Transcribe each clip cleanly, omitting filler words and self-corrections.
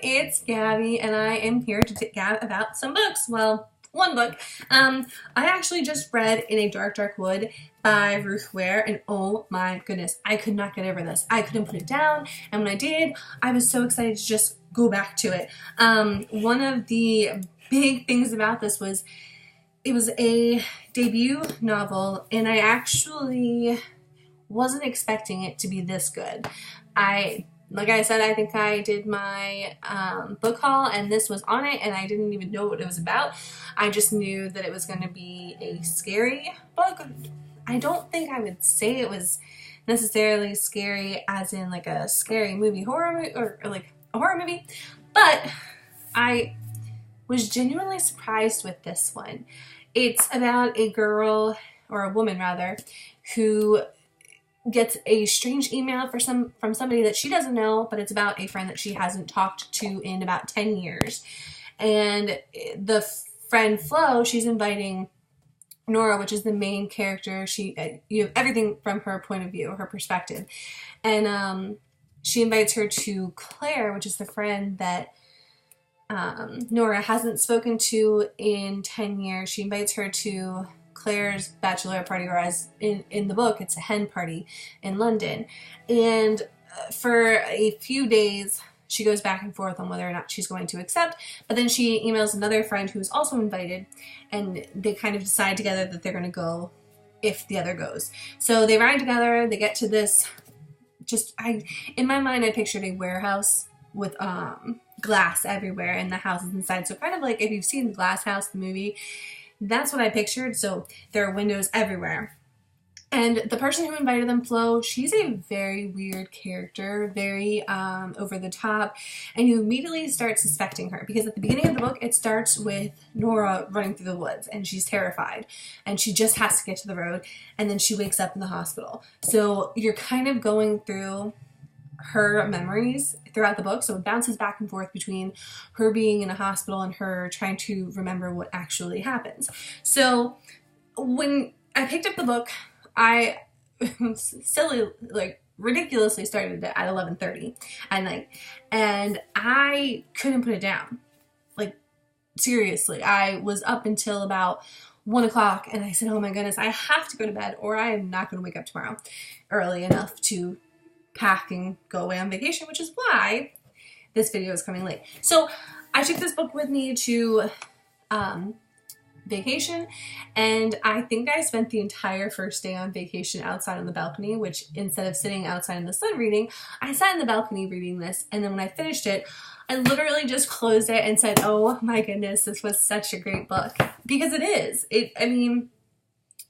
it's Gabby, and I am here to gab about some books. Well, one book. I actually just read In a Dark, Dark Wood by Ruth Ware, and oh my goodness, I could not get over this. I couldn't put it down, and when I did, I was so excited to just go back to it. One of the big things about this was it was a debut novel, and I actually wasn't expecting it to be this good. Like I said, I think I did my book haul and this was on it, and I didn't even know what it was about. I just knew that it was going to be a scary book. I don't think I would say it was necessarily scary as in like a scary movie horror movie or like a horror movie, but I was genuinely surprised with this one. It's about a girl, or a woman rather, who gets a strange email from somebody that she doesn't know, but it's about a friend that she hasn't talked to in about 10 years. And the friend Flo, she's inviting Nora, which is the main character. You have everything from her point of view, her perspective. And she invites her to Claire, which is the friend that Nora hasn't spoken to in 10 years. She invites her to Claire's bachelorette party, or as in the book, it's a hen party in London. And for a few days, she goes back and forth on whether or not she's going to accept, but then she emails another friend who's also invited, and they kind of decide together that they're going to go if the other goes. So they ride together, they get to this, in my mind, I pictured a warehouse with glass everywhere and the houses inside. So kind of like if you've seen Glass House, the movie, that's what I pictured. So there are windows everywhere. And the person who invited them, Flo, she's a very weird character, very over the top, and you immediately start suspecting her, because at the beginning of the book, it starts with Nora running through the woods, and she's terrified, and she just has to get to the road, and then she wakes up in the hospital. So you're kind of going through her memories throughout the book, so it bounces back and forth between her being in a hospital and her trying to remember what actually happens. So when I picked up the book, I ridiculously started it at 11:30 at night, and I couldn't put it down. Like, seriously, I was up until about 1 o'clock, and I said, oh my goodness, I have to go to bed or I am not going to wake up tomorrow early enough to pack and go away on vacation, which is why this video is coming late. So I took this book with me to vacation, and I think I spent the entire first day on vacation outside on the balcony, which instead of sitting outside in the sun reading, I sat in the balcony reading this. And then when I finished it, I literally just closed it and said, oh my goodness, this was such a great book. Because it is.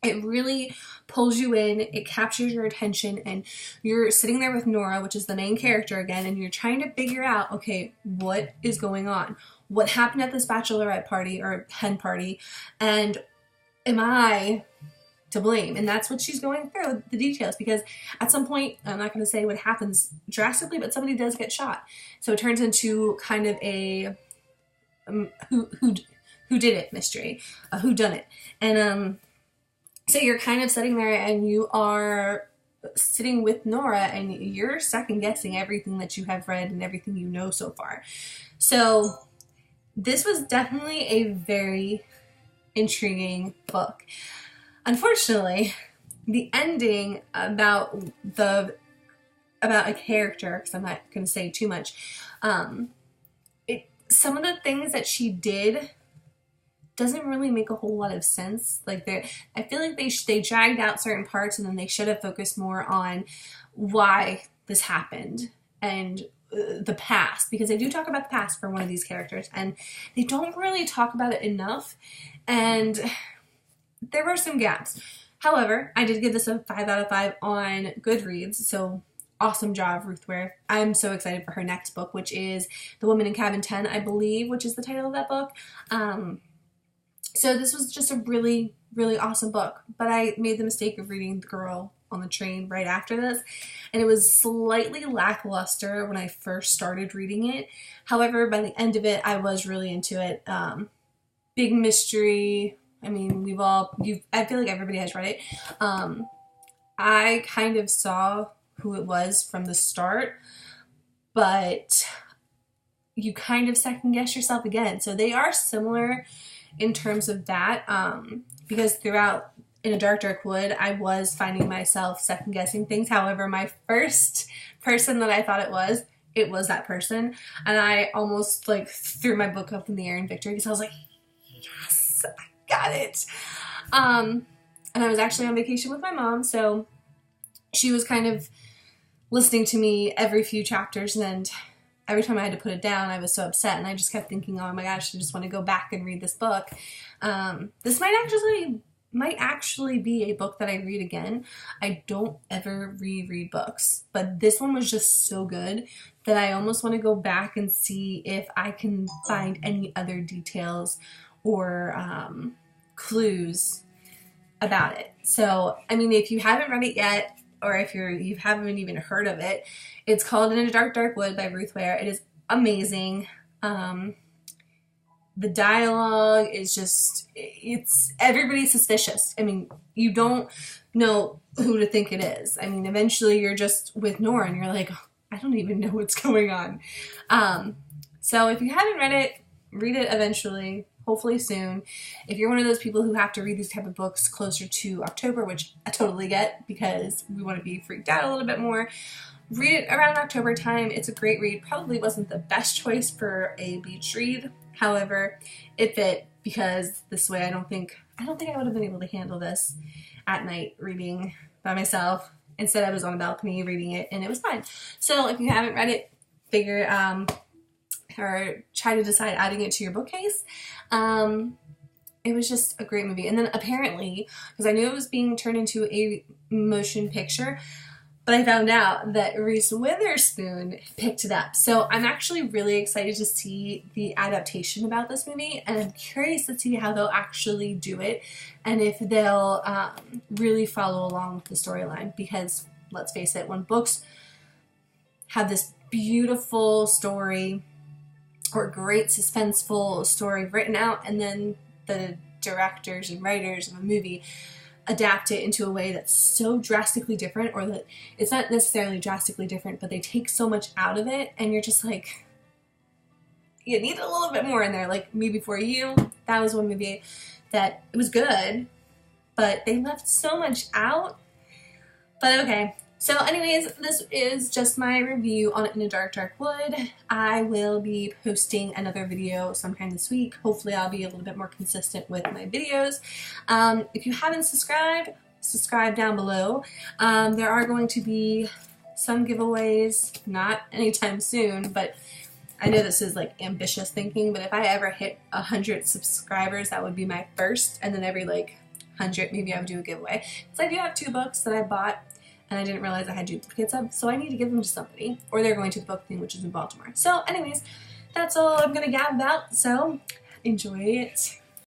It really pulls you in, it captures your attention, and you're sitting there with Nora, which is the main character again, and you're trying to figure out, okay, what is going on? What happened at this bachelorette party or hen party, and am I to blame? And that's what she's going through, the details, because at some point, I'm not going to say what happens drastically, but somebody does get shot. So it turns into kind of a who did it mystery, a who done it. And so you're kind of sitting there and you are sitting with Nora and you're second guessing everything that you have read and everything you know so far. So this was definitely a very intriguing book. Unfortunately, the ending about a character, because I'm not going to say too much, some of the things that she did doesn't really make a whole lot of sense. Like, I feel like they dragged out certain parts, and then they should have focused more on why this happened and the past, because they do talk about the past for one of these characters, and they don't really talk about it enough, and there were some gaps. However, I did give this a 5 out of 5 on Goodreads, so awesome job, Ruth Ware. I'm so excited for her next book, which is The Woman in Cabin 10, I believe, which is the title of that book. So this was just a really, really awesome book, but I made the mistake of reading The Girl on the Train right after this, and it was slightly lackluster when I first started reading it. However, by the end of it, I was really into it. Big mystery. I mean, I feel like everybody has read it. I kind of saw who it was from the start, but you kind of second guess yourself again. So they are similar in terms of that, because throughout In a Dark, Dark Wood, I was finding myself second guessing things. However, my first person that I thought it was that person. And I almost like threw my book up in the air in victory because I was like, yes, I got it. And I was actually on vacation with my mom, so she was kind of listening to me every few chapters, and every time I had to put it down, I was so upset, and I just kept thinking, oh my gosh, I just want to go back and read this book. This might actually be a book that I read again. I don't ever reread books, but this one was just so good that I almost want to go back and see if I can find any other details or clues about it. So, I mean, if you haven't read it yet, or if you haven't even heard of it, it's called In a Dark, Dark Wood by Ruth Ware. It is amazing. The dialogue is just, everybody's suspicious. I mean, you don't know who to think it is. I mean, eventually you're just with Nora and you're like, oh, I don't even know what's going on. So if you haven't read it, read it eventually, hopefully soon. If you're one of those people who have to read these type of books closer to October, which I totally get because we want to be freaked out a little bit more, read it around October time. It's a great read. Probably wasn't the best choice for a beach read. However, it fit because this way I don't think I would have been able to handle this at night reading by myself. Instead, I was on a balcony reading it and it was fine. So if you haven't read it, figure or try to decide adding it to your bookcase. It was just a great movie. And then apparently, because I knew it was being turned into a motion picture, but I found out that Reese Witherspoon picked it up. So I'm actually really excited to see the adaptation about this movie, and I'm curious to see how they'll actually do it and if they'll really follow along with the storyline, because let's face it, when books have this beautiful story or great suspenseful story written out, and then the directors and writers of a movie adapt it into a way that's so drastically different, or that it's not necessarily drastically different, but they take so much out of it, and you're just like, you need a little bit more in there. Like Me Before You, that was one movie that it was good, but they left so much out. But okay. So anyways, this is just my review on In a Dark, Dark Wood. I will be posting another video sometime this week. Hopefully I'll be a little bit more consistent with my videos. If you haven't subscribed, subscribe down below. There are going to be some giveaways, not anytime soon, but I know this is like ambitious thinking, but if I ever hit 100 subscribers, that would be my first, and then every like 100 maybe I would do a giveaway. Because I do have 2 books that I bought and I didn't realize I had duplicates of, so I need to give them to somebody, or they're going to the book thing, which is in Baltimore. So anyways, that's all I'm gonna gab about, so enjoy it.